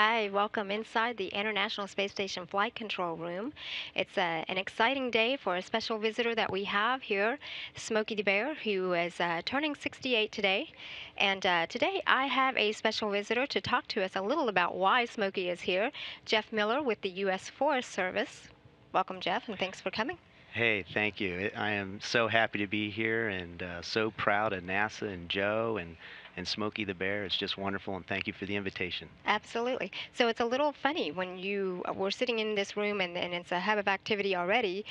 Hi, welcome inside the International Space Station Flight Control Room. It's an exciting day for a special visitor that we have here, Smokey the Bear, who is turning 68 today. And today I have a special visitor to talk to us a little about why Smokey is here, Jeff Miller with the U.S. Forest Service. Welcome, Jeff, and thanks for coming. Hey, thank you. I am so happy to be here and so proud of NASA and Joe and Smokey the Bear. It's just wonderful, and thank you for the invitation. Absolutely. So it's a little funny when you were sitting in this room and it's a hub of activity already,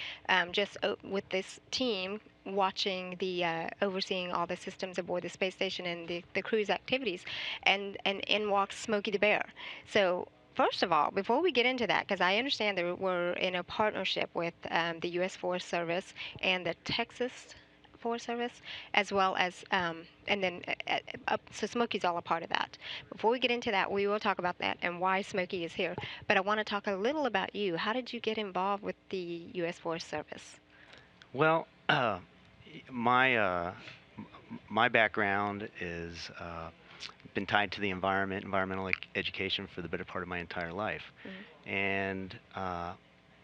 just with this team watching overseeing all the systems aboard the space station and the crew's activities, and in walks Smokey the Bear. So first of all, before we get into that, because I understand that we're in a partnership with the U.S. Forest Service and the Texas Forest Service, as well as, and then so Smokey's all a part of that. Before we get into that, we will talk about that and why Smokey is here. But I want to talk a little about you. How did you get involved with the U.S. Forest Service? Well, my my background is been tied to the environmental education for the better part of my entire life, Mm. and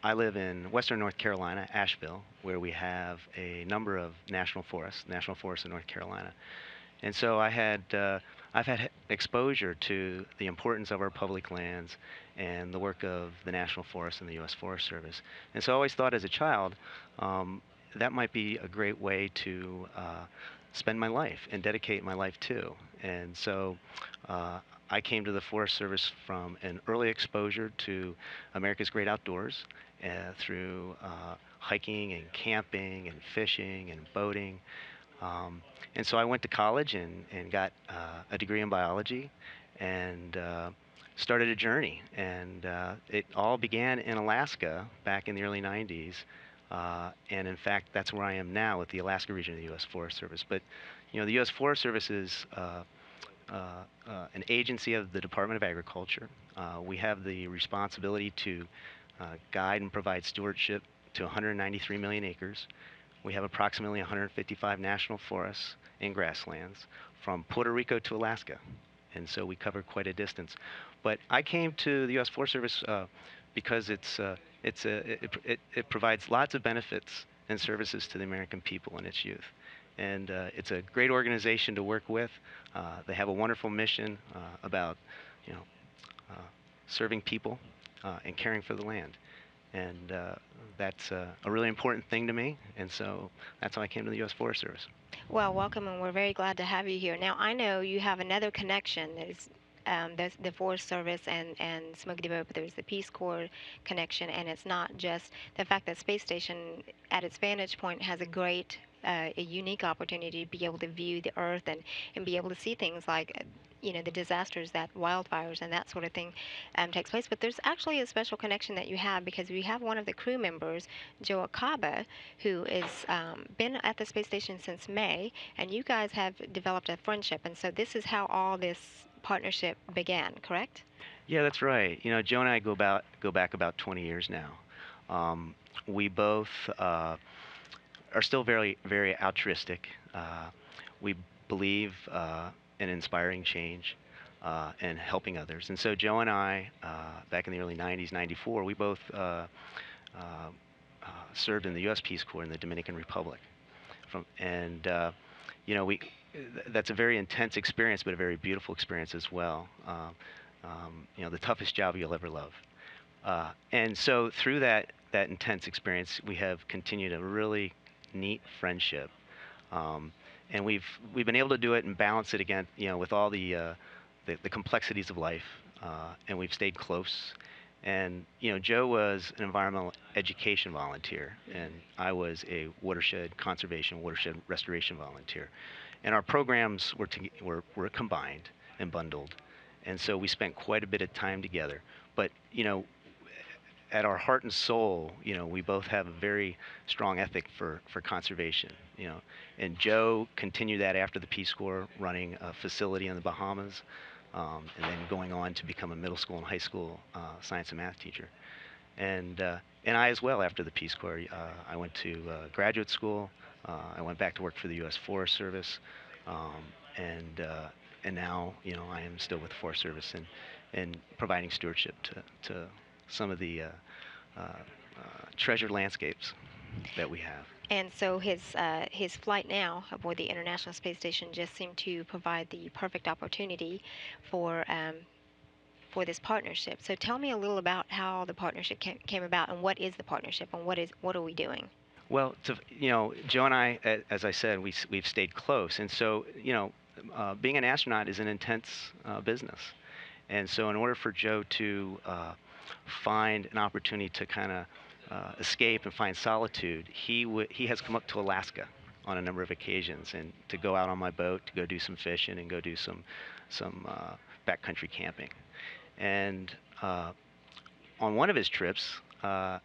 I live in western North Carolina, Asheville, where we have a number of national forests in North Carolina. And so I've had exposure to the importance of our public lands and the work of the National Forest and the U.S. Forest Service. And so I always thought as a child um, that might be a great way to spend my life and dedicate my life to. And so I came to the Forest Service from an early exposure to America's great outdoors through hiking and camping and fishing and boating. Um, and so I went to college and got a degree in biology and started a journey. And it all began in Alaska back in the early 90s. And in fact, that's where I am now with the Alaska region of the U.S. Forest Service. But, you know, the U.S. Forest Service is an agency of the Department of Agriculture. We have the responsibility to guide and provide stewardship to 193 million acres. We have approximately 155 national forests and grasslands from Puerto Rico to Alaska. And so we cover quite a distance. But I came to the U.S. Forest Service because it provides lots of benefits and services to the American people and its youth. And it's a great organization to work with. They have a wonderful mission about, you know, uh, serving people and caring for the land. And that's a really important thing to me. And so that's how I came to the U.S. Forest Service. Well, welcome, and we're very glad to have you here. Now, I know you have another connection. There's the Forest Service and Smokey the Bear, but there's the Peace Corps connection, and it's not just the fact that Space Station, at its vantage point, has a unique opportunity to be able to view the Earth and be able to see things like, the disasters that wildfires and that sort of thing takes place. But there's actually a special connection that you have because we have one of the crew members, Joe Akaba, who is been at the space station since May, and you guys have developed a friendship. And so this is how all this partnership began, correct? Yeah, that's right. You know, Joe and I go back about 20 years now. We both are still very altruistic. We believe in inspiring change and helping others. And so Joe and I, back in the early 90s, 94, we both served in the U.S. Peace Corps in the Dominican Republic. And you know, that's a very intense experience, but a very beautiful experience as well. You know, the toughest job you'll ever love. And so through that intense experience, we have continued a really neat friendship. Um, and we've been able to do it and balance it again, you know, with all the complexities of life. And we've stayed close. And you know, Joe was an environmental education volunteer, and I was a watershed conservation, watershed restoration volunteer. And our programs were combined and bundled, and so we spent quite a bit of time together. But you know, at our heart and soul, you know, we both have a very strong ethic for conservation. You know, and Joe continued that after the Peace Corps, running a facility in the Bahamas, and then going on to become a middle school and high school science and math teacher. And I as well after the Peace Corps, I went to graduate school. I went back to work for the U.S. Forest Service, and and now, I am still with the Forest Service and providing stewardship to some of the treasured landscapes that we have. And so his flight now aboard the International Space Station just seemed to provide the perfect opportunity for for this partnership. So tell me a little about how the partnership came about, and what is the partnership, and what are we doing? Well, Joe and I, as I said, we've stayed close, and so being an astronaut is an intense business, and so in order for Joe to find an opportunity to kind of escape and find solitude, he has come up to Alaska on a number of occasions, and to go out on my boat to go do some fishing and go do some backcountry camping, and on one of his trips, I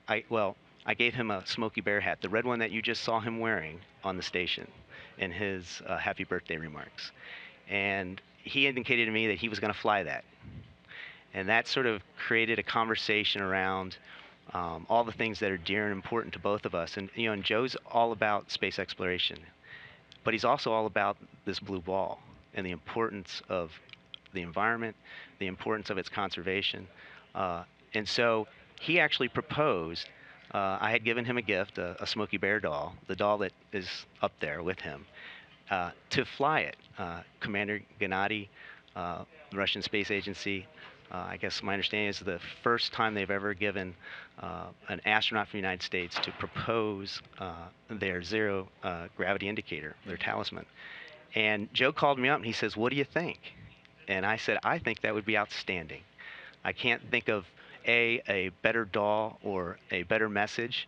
gave him a Smokey Bear hat, the red one that you just saw him wearing on the station in his happy birthday remarks. And he indicated to me that he was going to fly that. And that sort of created a conversation around all the things that are dear and important to both of us. And Joe's all about space exploration, but he's also all about this blue ball and the importance of the environment, the importance of its conservation. And so he actually proposed. I had given him a gift, a Smokey Bear doll, the doll that is up there with him, to fly it. Commander Gennady, the Russian Space Agency, I guess my understanding is the first time they've ever given an astronaut from the United States to propose their zero gravity indicator, their talisman. And Joe called me up and he says, "What do you think?" And I said, "I think that would be outstanding. I can't think of a better doll or a better message.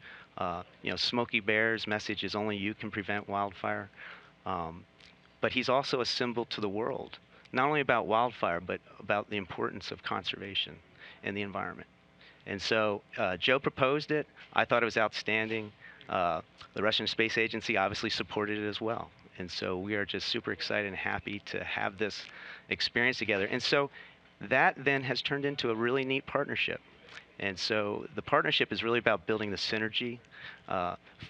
Smokey Bear's message is only you can prevent wildfire. But he's also a symbol to the world, not only about wildfire, but about the importance of conservation and the environment. And so Joe proposed it. I thought it was outstanding. The Russian Space Agency obviously supported it as well. And so we are just super excited and happy to have this experience together. And so that then has turned into a really neat partnership. And so the partnership is really about building the synergy,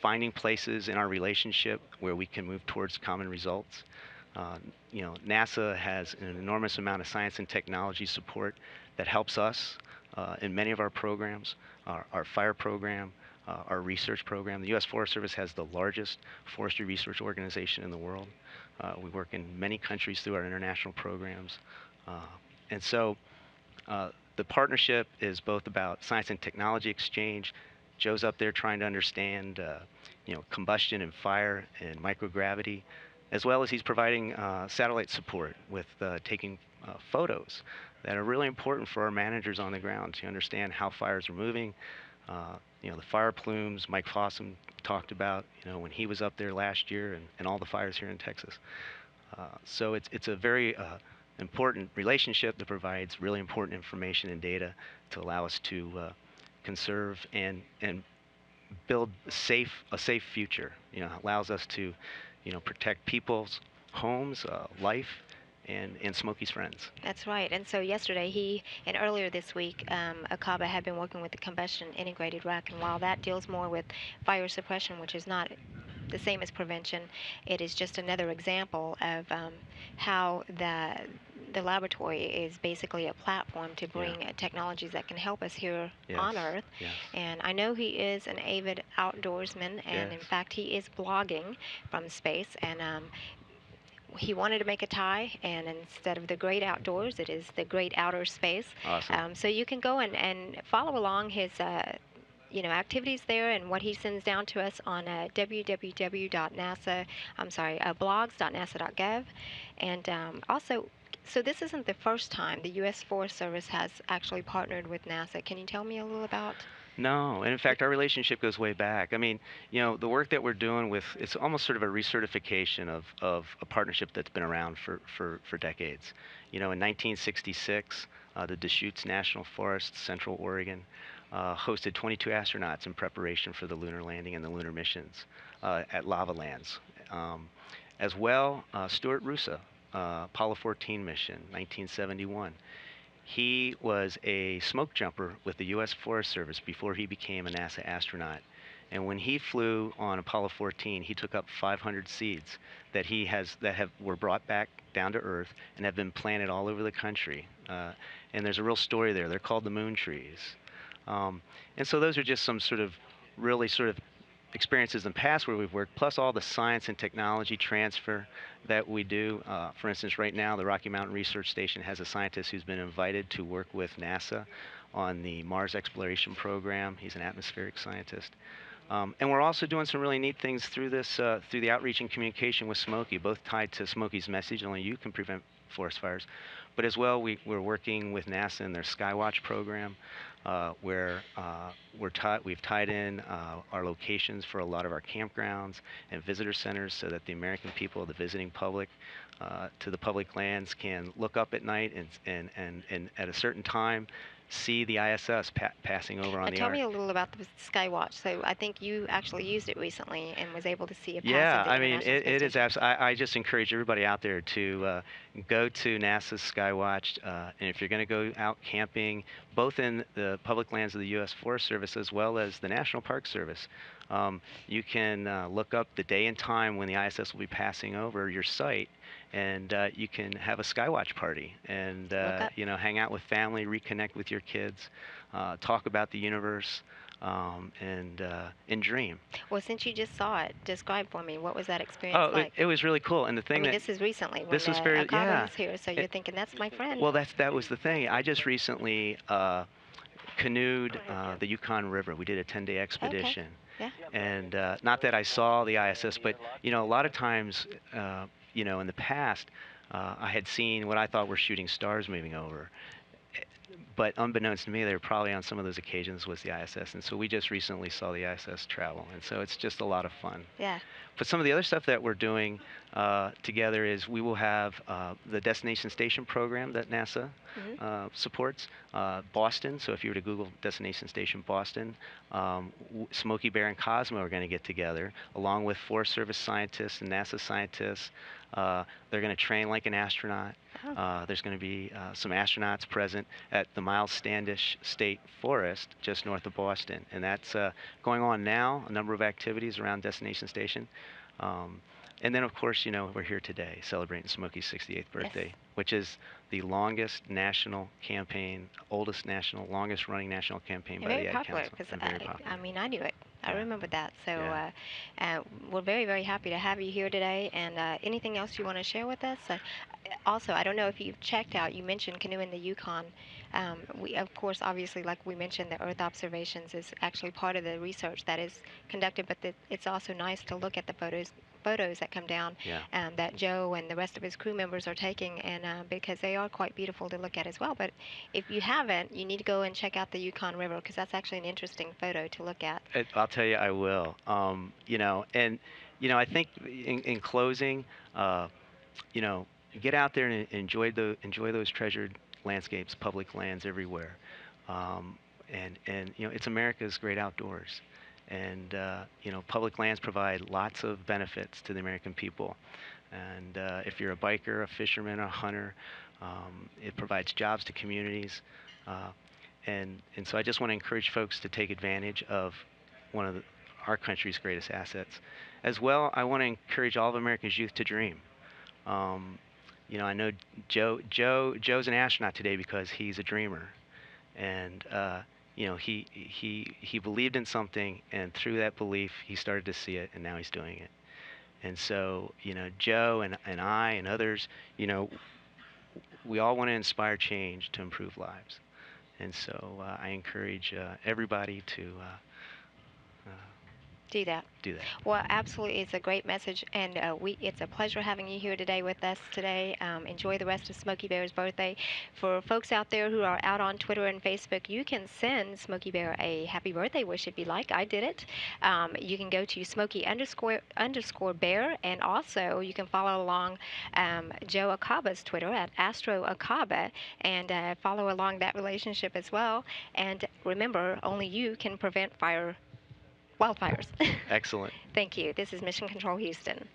finding places in our relationship where we can move towards common results. NASA has an enormous amount of science and technology support that helps us in many of our programs, our fire program, our research program. The U.S. Forest Service has the largest forestry research organization in the world. We work in many countries through our international programs. And so the partnership is both about science and technology exchange. Joe's up there trying to understand, combustion and fire and microgravity, as well as he's providing satellite support with taking photos that are really important for our managers on the ground to understand how fires are moving. The fire plumes Mike Fossum talked about, when he was up there last year, and all the fires here in Texas. So it's a very important relationship that provides really important information and data to allow us to conserve and build a safe future. Allows us to protect people's homes, life, and Smokey's friends. That's right. And so yesterday, and earlier this week, Akaba had been working with the combustion integrated rack, and while that deals more with fire suppression, which is not the same as prevention, it is just another example of how the laboratory is basically a platform to bring technologies that can help us here on Earth. Yes. And I know he is an avid outdoorsman, and in fact, he is blogging from space, and he wanted to make a tie, and instead of the great outdoors, it is the great outer space. Awesome. So you can go and follow along his activities there and what he sends down to us on blogs.nasa.gov. And also, so this isn't the first time the U.S. Forest Service has actually partnered with NASA. Can you tell me a little about? No, and in fact, our relationship goes way back. I mean, the work that we're doing it's almost sort of a recertification of a partnership that's been around for decades. In 1966, the Deschutes National Forest, Central Oregon, hosted 22 astronauts in preparation for the lunar landing and the lunar missions at Lava Lands. As well, Stuart Roosa, Apollo 14 mission, 1971. He was a smoke jumper with the U.S. Forest Service before he became a NASA astronaut. And when he flew on Apollo 14, he took up 500 seeds that were brought back down to earth and have been planted all over the country. And there's a real story there. They're called the moon trees. And so those are just some sort of really sort of experiences in the past where we've worked, plus all the science and technology transfer that we do. For instance, right now, the Rocky Mountain Research Station has a scientist who's been invited to work with NASA on the Mars exploration program. He's an atmospheric scientist. And we're also doing some really neat things through this, through the outreach and communication with Smokey, both tied to Smokey's message, only you can prevent forest fires, but as well, we're working with NASA in their Skywatch program, where we've tied in our locations for a lot of our campgrounds and visitor centers so that the American people, the visiting public, to the public lands can look up at night and at a certain time see the ISS passing over on the Tell arc. me a little about the Skywatch. So I think you actually used it recently and was able to see it pass Yeah, into I mean, International Space it is Station. absolutely. I just encourage everybody out there to go to NASA's Skywatch, and if you're going to go out camping, both in the public lands of the U.S. Forest Service as well as the National Park Service, you can look up the day and time when the ISS will be passing over your site, and you can have a Skywatch party and hang out with family, reconnect with your kids, talk about the universe, and dream. Well, since you just saw it, describe for me what was that experience Oh, like? it was really cool. And the I thing mean, that this is recently when this was very, Akaba yeah. was here, so you're It, thinking that's my friend. well, that was the thing. I just recently canoed the Yukon River. We did a 10-day Okay. expedition. Yeah. And not that I saw the ISS, but a lot of times, in the past, I had seen what I thought were shooting stars moving over. But unbeknownst to me, they were probably on some of those occasions was the ISS. And so we just recently saw the ISS travel. And so it's just a lot of fun. Yeah. But some of the other stuff that we're doing together is we will have the Destination Station program that NASA supports. Boston, so if you were to Google Destination Station Boston, Smokey Bear and Cosmo are going to get together, along with Forest Service scientists and NASA scientists. They're going to train like an astronaut. Oh. There's going to be some astronauts present at the Miles Standish State Forest just north of Boston. And that's going on now, a number of activities around Destination Station. And then, of course, we're here today celebrating Smokey's 68th birthday, Yes. which is the longest national campaign, longest running national campaign by Very the Ad popular Council. because And very popular. I mean I knew it. I Yeah. remember that. So Yeah. we're very, very happy to have you here today. And anything else you want to share with us? Also, I don't know if you've checked out. You mentioned canoeing the Yukon. We, of course, obviously, like we mentioned, the Earth observations is actually part of the research that is conducted. But it's also nice to look at the photos that come down Yeah. that Joe and the rest of his crew members are taking, and because they are quite beautiful to look at as well. But if you haven't, you need to go and check out the Yukon River because that's actually an interesting photo to look at. I'll tell you, I will. I think in closing, you know, get out there and enjoy those treasured landscapes, public lands everywhere. And it's America's great outdoors. And public lands provide lots of benefits to the American people. And if you're a biker, a fisherman, a hunter, it provides jobs to communities. Uh, and so I just want to encourage folks to take advantage of one of our country's greatest assets. As well, I want to encourage all of America's youth to dream. I know Joe's an astronaut today because he's a dreamer, and he believed in something, and through that belief, he started to see it, and now he's doing it. And so, Joe and I and others, we all want to inspire change to improve lives. And so I encourage everybody to Do that. do that. Well, absolutely, it's a great message, and it's a pleasure having you here today with us today. Enjoy the rest of Smokey Bear's birthday. For folks out there who are out on Twitter and Facebook, you can send Smokey Bear a happy birthday wish if you like. I did it. You can go to Smokey__ Bear, and also you can follow along Joe Akaba's Twitter at Astro Akaba, and follow along that relationship as well. And remember, only you can prevent wildfires. Excellent. Thank you. This is Mission Control Houston.